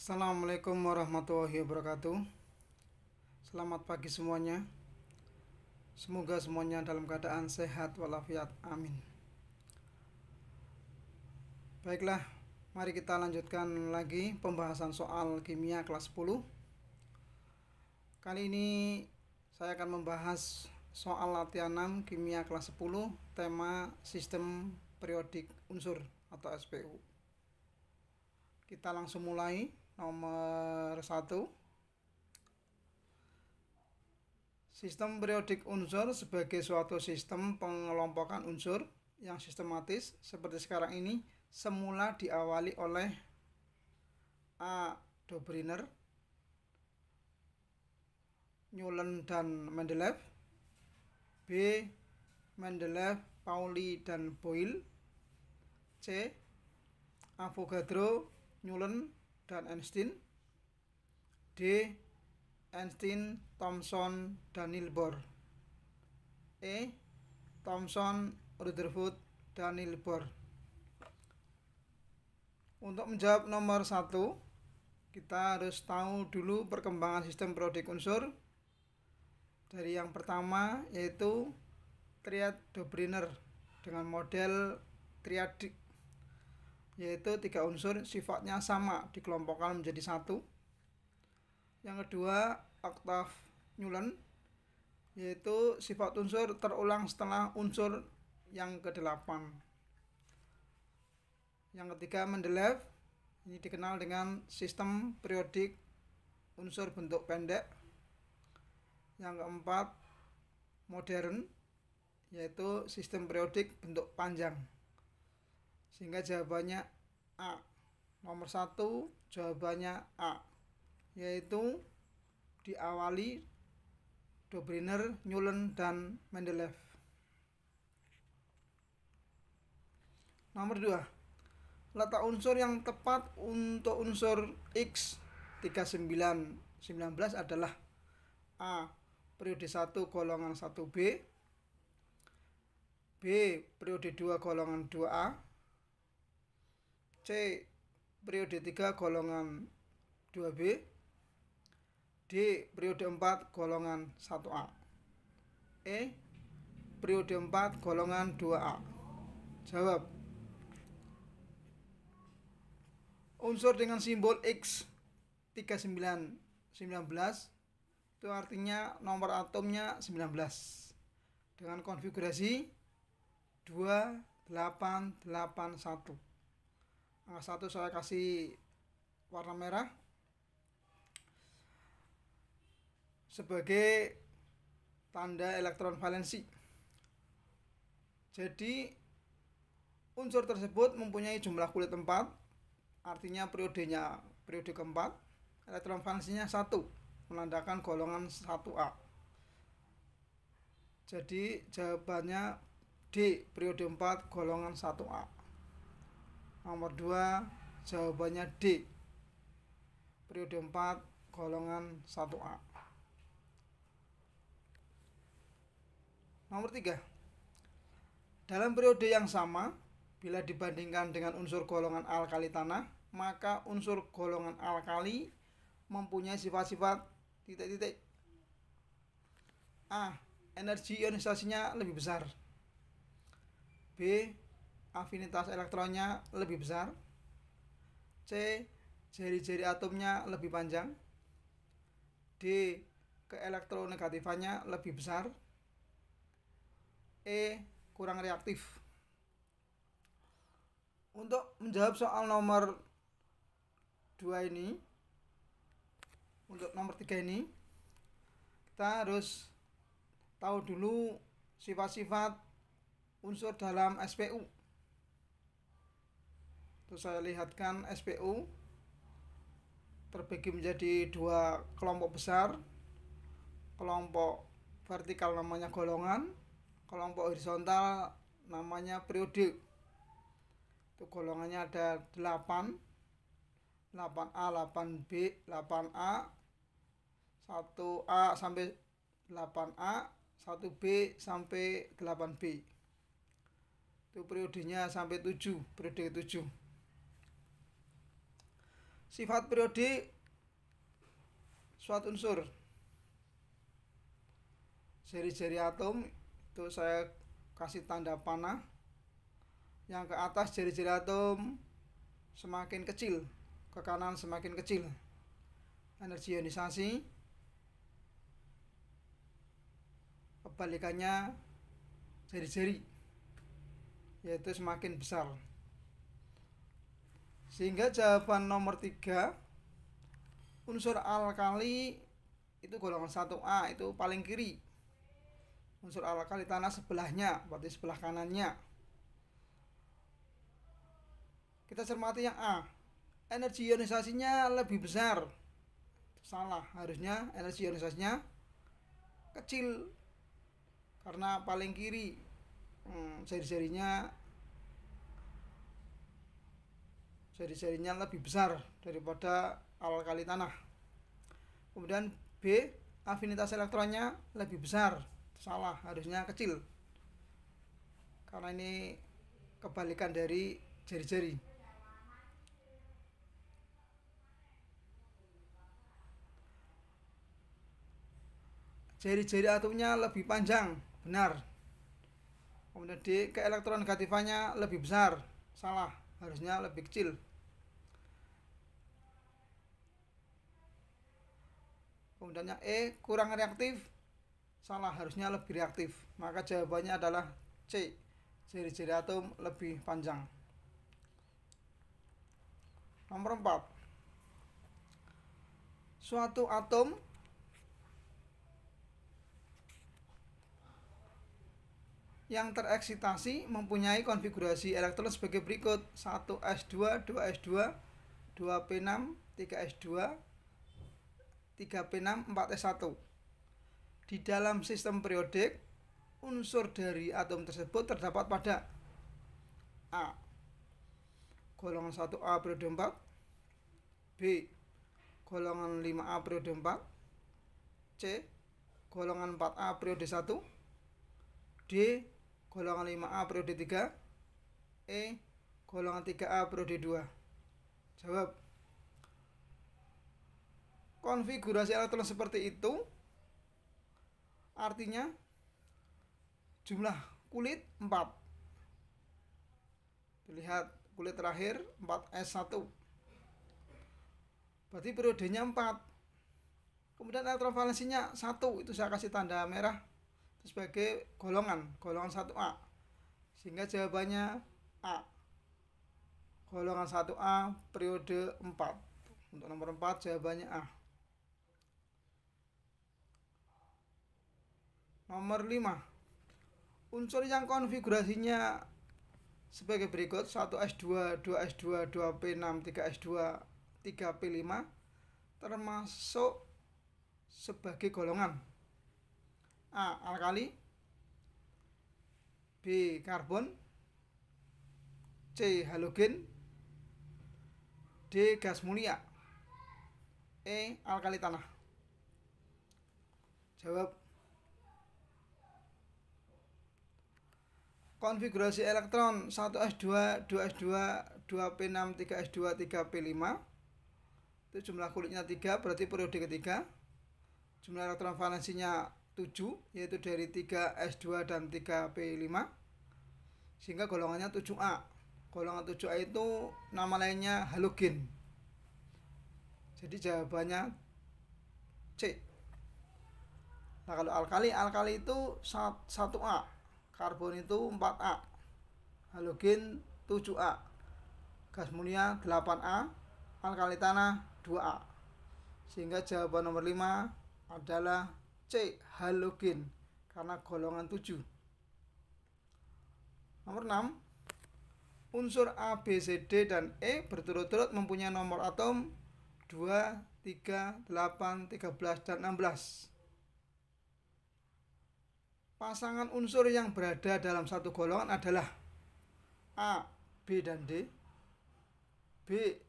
Assalamualaikum warahmatullahi wabarakatuh. Selamat pagi semuanya. Semoga semuanya dalam keadaan sehat walafiat. Amin. Baiklah, mari kita lanjutkan lagi pembahasan soal kimia kelas 10. Kali ini saya akan membahas soal latihan 6 kimia kelas 10, tema sistem periodik unsur atau SPU. Kita langsung mulai. Nomor 1, sistem periodik unsur sebagai suatu sistem pengelompokan unsur yang sistematis seperti sekarang ini semula diawali oleh A. Dobriner, Newland dan Mendeleev, B. Mendeleev, Pauli dan Boyle, C. Avogadro, Newland dan Einstein, D. Einstein, Thomson, dan Niels Bohr, E. Thomson, Rutherford, dan Niels Bohr. Untuk menjawab nomor 1, kita harus tahu dulu perkembangan sistem periodik unsur. Dari yang pertama yaitu triad Dobriner dengan model triadik, yaitu 3 unsur sifatnya sama dikelompokkan menjadi 1. Yang kedua, oktav Newland, yaitu sifat unsur terulang setelah unsur yang ke-8. Yang ketiga, Mendeleev, ini dikenal dengan sistem periodik unsur bentuk pendek. Yang keempat, modern, yaitu sistem periodik bentuk panjang. Sehingga jawabannya A. Nomor 1 jawabannya A, yaitu diawali Dobriner, Newland, dan Mendeleev. Nomor 2, letak unsur yang tepat untuk unsur X 3919 adalah A. Periode 1 golongan 1B, B. Periode 2 golongan 2A, C. Periode 3 golongan 2B, D. Periode 4 golongan 1A, E. Periode 4 golongan 2A. Jawab. Unsur dengan simbol X 3919 itu artinya nomor atomnya 19 dengan konfigurasi 2881. Angka 1 saya kasih warna merah sebagai tanda elektron valensi. Jadi unsur tersebut mempunyai jumlah kulit 4, artinya periodenya periode keempat. Elektron valensinya 1, menandakan golongan 1A. Jadi jawabannya D. Periode 4 golongan 1A. Nomor 2 jawabannya D. Periode 4 golongan 1A. Nomor 3, dalam periode yang sama, bila dibandingkan dengan unsur golongan alkali tanah, maka unsur golongan alkali mempunyai sifat-sifat titik-titik. A. Energi ionisasinya lebih besar. B. Afinitas elektronnya lebih besar. C. Jari-jari atomnya lebih panjang. D. Keelektronegatifannya lebih besar. E. Kurang reaktif. Untuk menjawab soal nomor 2 ini, untuk nomor 3 ini, kita harus tahu dulu sifat-sifat unsur dalam SPU. Terus saya lihatkan SPU terbagi menjadi 2 kelompok besar. Kelompok vertikal namanya golongan, kelompok horizontal namanya periode. Itu golongannya ada 8, 8A, 8B, 8A, 1A sampai 8A, 1B sampai 8B. Itu periodenya sampai 7, periode 7. Sifat periodik suatu unsur. Jari-jari atom itu saya kasih tanda panah. Yang ke atas jari-jari atom semakin kecil, ke kanan semakin kecil. Energi ionisasi. Kebalikannya jari-jari, yaitu semakin besar. Sehingga jawaban nomor 3, unsur alkali itu golongan 1A, itu paling kiri. Unsur alkali tanah sebelahnya, berarti sebelah kanannya. Kita cermati yang A, energi ionisasinya lebih besar. Salah, harusnya energi ionisasinya kecil, karena paling kiri. Jari-jarinya lebih besar daripada alkali tanah. Kemudian B, afinitas elektronnya lebih besar. Salah, harusnya kecil, karena ini kebalikan dari jari-jari. Jari-jari atomnya lebih panjang, benar. Kemudian D, keelektronegatifannya lebih besar. Salah, harusnya lebih kecil. Kemudian yang E, kurang reaktif. Salah, harusnya lebih reaktif. Maka jawabannya adalah C, jari-jari atom lebih panjang. Nomor 4, suatu atom yang tereksitasi mempunyai konfigurasi elektron sebagai berikut: 1s2, 2s2, 2p6, 3s2, 3p6, 4s1. Di dalam sistem periodik, unsur dari atom tersebut terdapat pada A, golongan 1A periode 4, B, golongan 5A periode 4, C, golongan 4A periode 1, D, golongan 5A periode 3, E, golongan 3A periode 2. Jawab. Konfigurasi elektron seperti itu artinya jumlah kulit 4. Lihat kulit terakhir 4s1. Berarti periodenya 4. Kemudian elektron valensinya 1, itu saya kasih tanda merah itu sebagai golongan 1A. Sehingga jawabannya A, golongan 1A periode 4. Untuk nomor 4 jawabannya A. Nomor 5, unsur yang konfigurasinya sebagai berikut: 1s2, 2s2, 2p6, 3s2, 3p5 termasuk sebagai golongan A, alkali, B, karbon, C, halogen, D, gas mulia, E, alkali tanah. Jawab. Konfigurasi elektron 1s2, 2s2, 2p6, 3s2, 3p5 itu jumlah kulitnya 3, berarti periode ketiga. Jumlah elektron valensinya 7, yaitu dari 3s2 dan 3p5, sehingga golongannya 7A. Golongan 7A itu nama lainnya halogen. Jadi jawabannya C. Nah, kalau alkali itu 1A, karbon itu 4A, halogen 7A, gas mulia 8A, alkali tanah 2A. Sehingga jawaban nomor 5 adalah C, halogen, karena golongan 7. Nomor 6, unsur A, B, C, D, dan E berturut-turut mempunyai nomor atom 2, 3, 8, 13, dan 16. Pasangan unsur yang berada dalam satu golongan adalah A, B, dan D, B,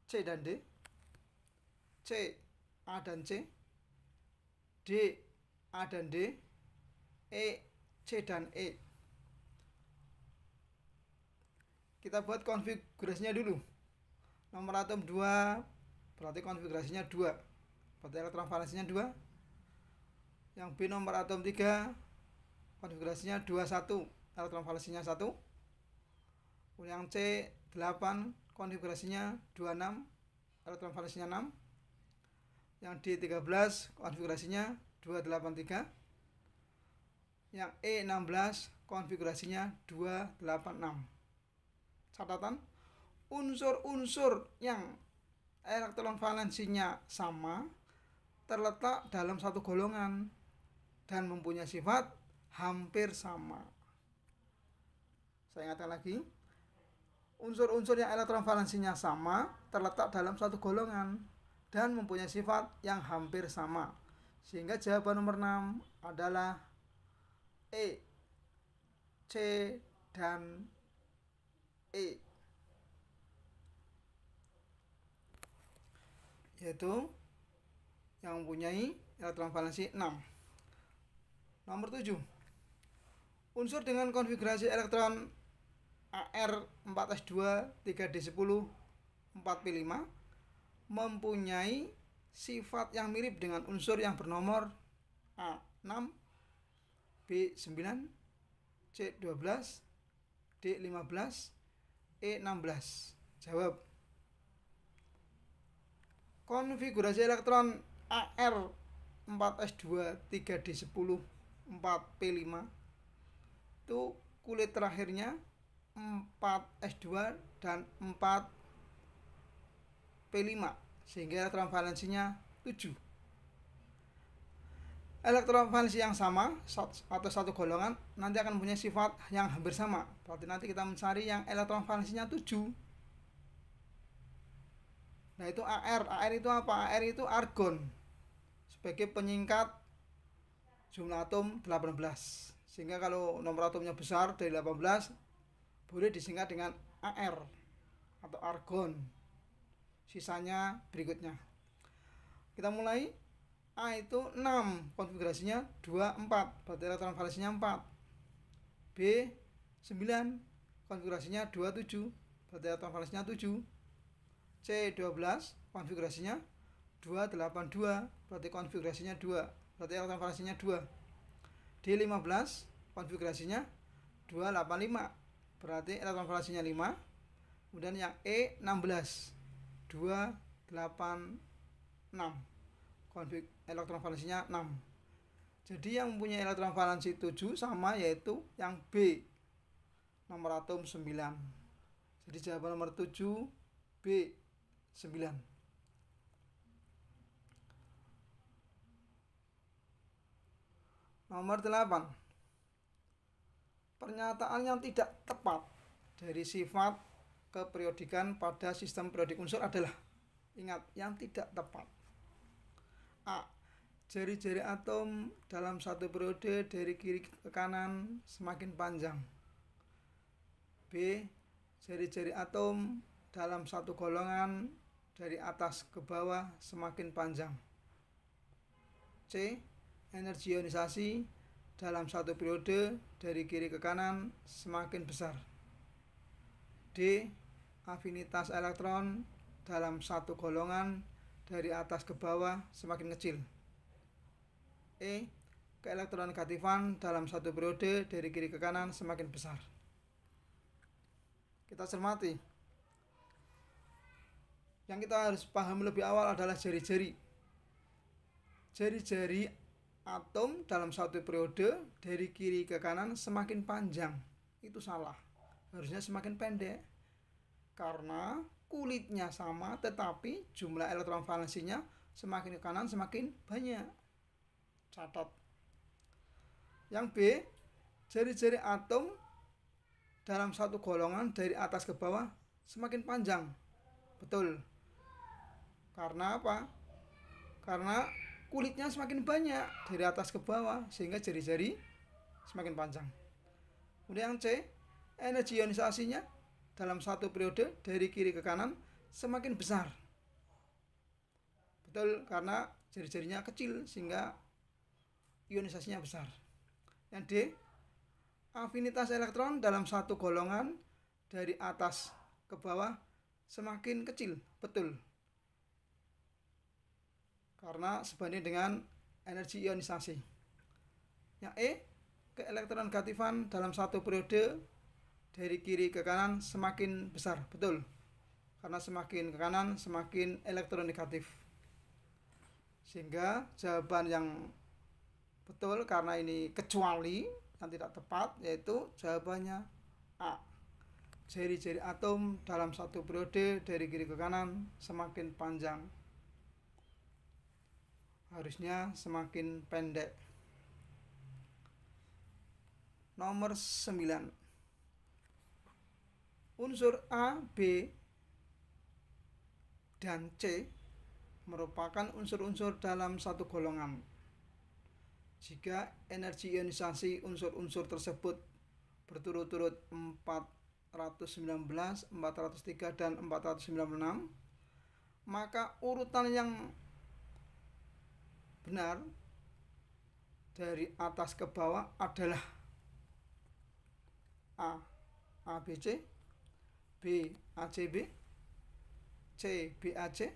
C, dan D, C, A, dan C, D, A, dan D, E, C, dan E. Kita buat konfigurasinya dulu. Nomor atom 2 berarti konfigurasinya 2. Berarti elektron valensinya 2. Yang B nomor atom 3 konfigurasinya 21, elektron valensinya 1. Yang C 8 konfigurasinya 26, elektron valensinya 6. Yang D 13 konfigurasinya 283. Yang E 16 konfigurasinya 286. Catatan, unsur-unsur yang elektron valensinya sama terletak dalam satu golongan dan mempunyai sifat hampir sama. Saya ingatkan lagi, unsur-unsur yang elektron valensinya sama terletak dalam satu golongan dan mempunyai sifat yang hampir sama. Sehingga jawaban nomor 6 adalah E, C, dan E, yaitu yang mempunyai elektron valensi 6. Nomor 7, unsur dengan konfigurasi elektron AR 4s2 3d10 4p5 mempunyai sifat yang mirip dengan unsur yang bernomor A6, B9, C12, D15, E16. Jawab. Konfigurasi elektron AR 4s2 3d10 4p5 itu kulit terakhirnya 4s2 dan 4p5 sehingga elektron valensinya 7. Elektron valensi yang sama atau satu golongan nanti akan punya sifat yang hampir sama. Berarti nanti kita mencari yang elektron valensinya 7. Nah, itu AR. AR itu apa? AR itu argon sebagai penyingkat jumlah atom 18. Sehingga kalau nomor atomnya besar dari 18 boleh disingkat dengan AR atau argon. Sisanya berikutnya. Kita mulai. A itu 6, konfigurasinya 24, berarti elektron valensinya 4. B 9, konfigurasinya 27, berarti elektron valensinya 7. C 12, konfigurasinya 282, berarti konfigurasinya 2, berarti elektron valensinya 2. D 15, konfigurasinya 285, berarti elektron valensinya 5. Kemudian yang E 16, 286, elektron valensinya 6. Jadi yang mempunyai elektron valensi 7 sama yaitu yang B nomor atom 9. Jadi jawaban nomor 7 B 9. Nomor 8, pernyataan yang tidak tepat dari sifat keperiodikan pada sistem periodik unsur adalah, ingat, yang tidak tepat. A. Jari-jari atom dalam satu periode dari kiri ke kanan semakin panjang. B. Jari-jari atom dalam satu golongan dari atas ke bawah semakin panjang. C. Energi ionisasi dalam satu periode dari kiri ke kanan semakin besar. D. Afinitas elektron dalam satu golongan dari atas ke bawah semakin kecil. E. Keelektronnegatifan dalam satu periode dari kiri ke kanan semakin besar. Kita cermati. Yang kita harus paham lebih awal adalah jari-jari. Jari-jari atom dalam satu periode dari kiri ke kanan semakin panjang. Itu salah. Harusnya semakin pendek. Karena kulitnya sama tetapi jumlah elektron valensinya semakin ke kanan semakin banyak. Catat. Yang B, jari-jari atom dalam satu golongan dari atas ke bawah semakin panjang. Betul. Karena apa? Karena kulitnya semakin banyak dari atas ke bawah sehingga jari-jari semakin panjang. Kemudian yang C, energi ionisasinya dalam satu periode dari kiri ke kanan semakin besar. Betul, karena jari-jarinya kecil sehingga ionisasinya besar. Yang D, afinitas elektron dalam satu golongan dari atas ke bawah semakin kecil, betul. Karena sebanding dengan energi ionisasi. Yang E, keelektronegativan dalam satu periode dari kiri ke kanan semakin besar, betul. Karena semakin ke kanan semakin elektronegatif. Sehingga jawaban yang betul karena ini kecuali yang tidak tepat, yaitu jawabannya A. Jari-jari atom dalam satu periode dari kiri ke kanan semakin panjang. Harusnya semakin pendek. Nomor 9. Unsur A, B, dan C merupakan unsur-unsur dalam satu golongan. Jika energi ionisasi unsur-unsur tersebut berturut-turut 419, 403, dan 496, maka urutan yang benar dari atas ke bawah adalah A, ABC, B, ACB, C, BAC,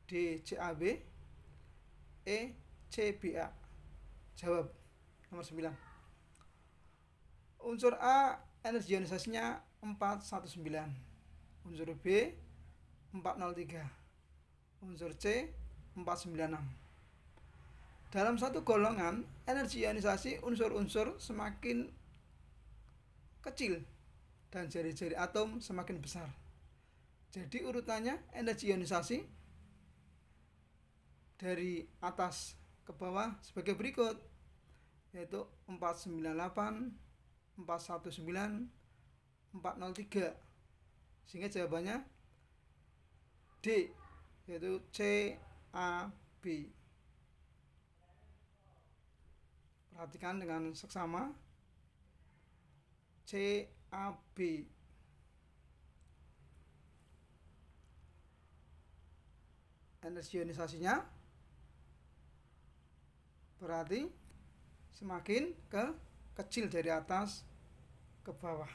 D, CAB, E, CBA. Jawab nomor 9. Unsur A energi ionisasinya 419, unsur B 403, unsur C 496. Dalam satu golongan, energi ionisasi unsur-unsur semakin kecil dan jari-jari atom semakin besar. Jadi urutannya energi ionisasi dari atas ke bawah sebagai berikut, yaitu 498, 419, 403. Sehingga jawabannya D, yaitu CAB. Perhatikan dengan seksama. CAB. Energi ionisasinya berarti semakin kecil dari atas ke bawah.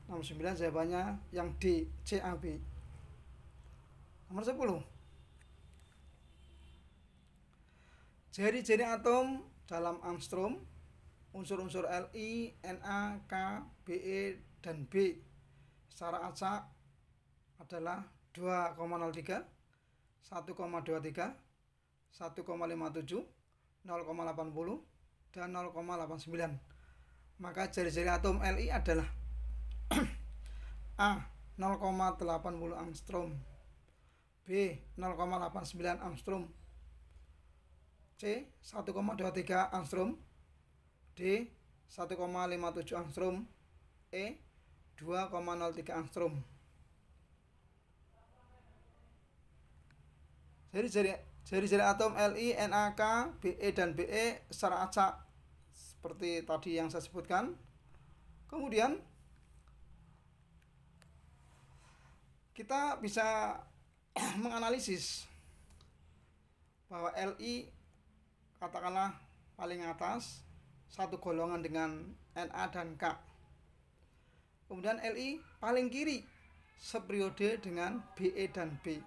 Nomor 9 jawabannya yang D, CAB. Nomor 10. Jari-jari atom dalam angstrom, unsur-unsur Li, Na, K, Be, dan B secara acak adalah 2,03, 1,23, 1,57, 0,80, dan 0,89. Maka jari-jari atom Li adalah A 0,80 angstrom, B 0,89 angstrom, C 1,23 angstrom, D 1,57 angstrom, E 2,03 angstrom. Jari-jari atom Li, Na, K, Be, dan Be secara acak seperti tadi yang saya sebutkan. Kemudian kita bisa menganalisis bahwa Li katakanlah paling atas satu golongan dengan Na dan K. Kemudian Li paling kiri seperiode dengan Be dan B.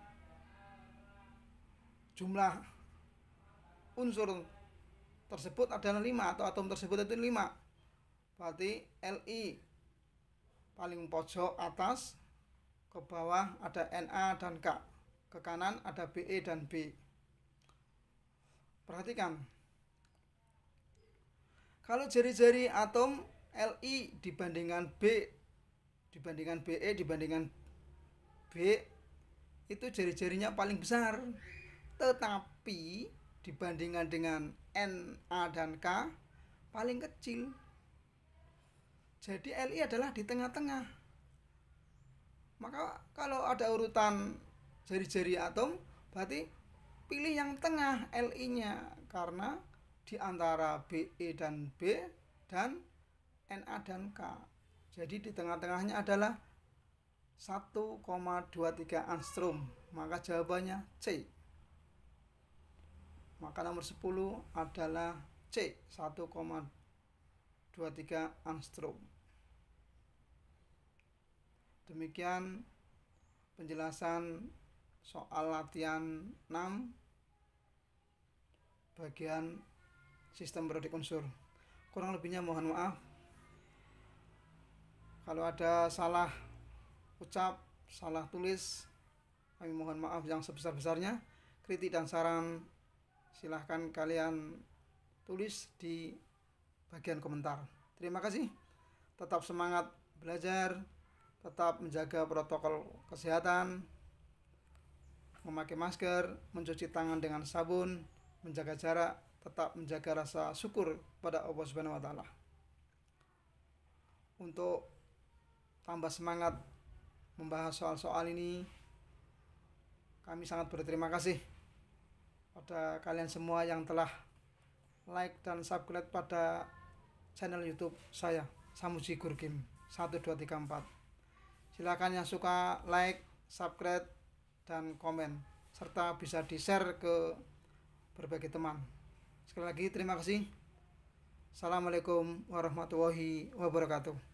Jumlah unsur tersebut adalah 5 atau atom tersebut itu 5. Berarti Li paling pojok atas, ke bawah ada Na dan K, ke kanan ada Be dan B. Perhatikan, kalau jari-jari atom Li dibandingkan B, dibandingkan Be, dibandingkan B, itu jari-jarinya paling besar. Tetapi dibandingkan dengan Na dan K paling kecil. Jadi Li adalah di tengah-tengah. Maka kalau ada urutan jari-jari atom, berarti pilih yang tengah Li-nya, karena di antara Be dan B dan Na dan K. Jadi di tengah-tengahnya adalah 1,23 angstrom. Maka jawabannya C. Maka nomor 10 adalah C, 1,23 angstrom. Demikian penjelasan soal latihan 6 bagian sistem periodik unsur. Kurang lebihnya mohon maaf. Kalau ada salah ucap, salah tulis, kami mohon maaf yang sebesar-besarnya. Kritik dan saran silahkan kalian tulis di bagian komentar. Terima kasih. Tetap semangat belajar, tetap menjaga protokol kesehatan, memakai masker, mencuci tangan dengan sabun, menjaga jarak, tetap menjaga rasa syukur pada Allah Subhanahu wa taala. Untuk tambah semangat membahas soal-soal ini, kami sangat berterima kasih pada kalian semua yang telah like dan subscribe pada channel YouTube saya, Samuji Gurkim 1234. Silakan yang suka like, subscribe, dan komen, serta bisa di-share ke berbagai teman. Sekali lagi terima kasih. Assalamualaikum warahmatullahi wabarakatuh.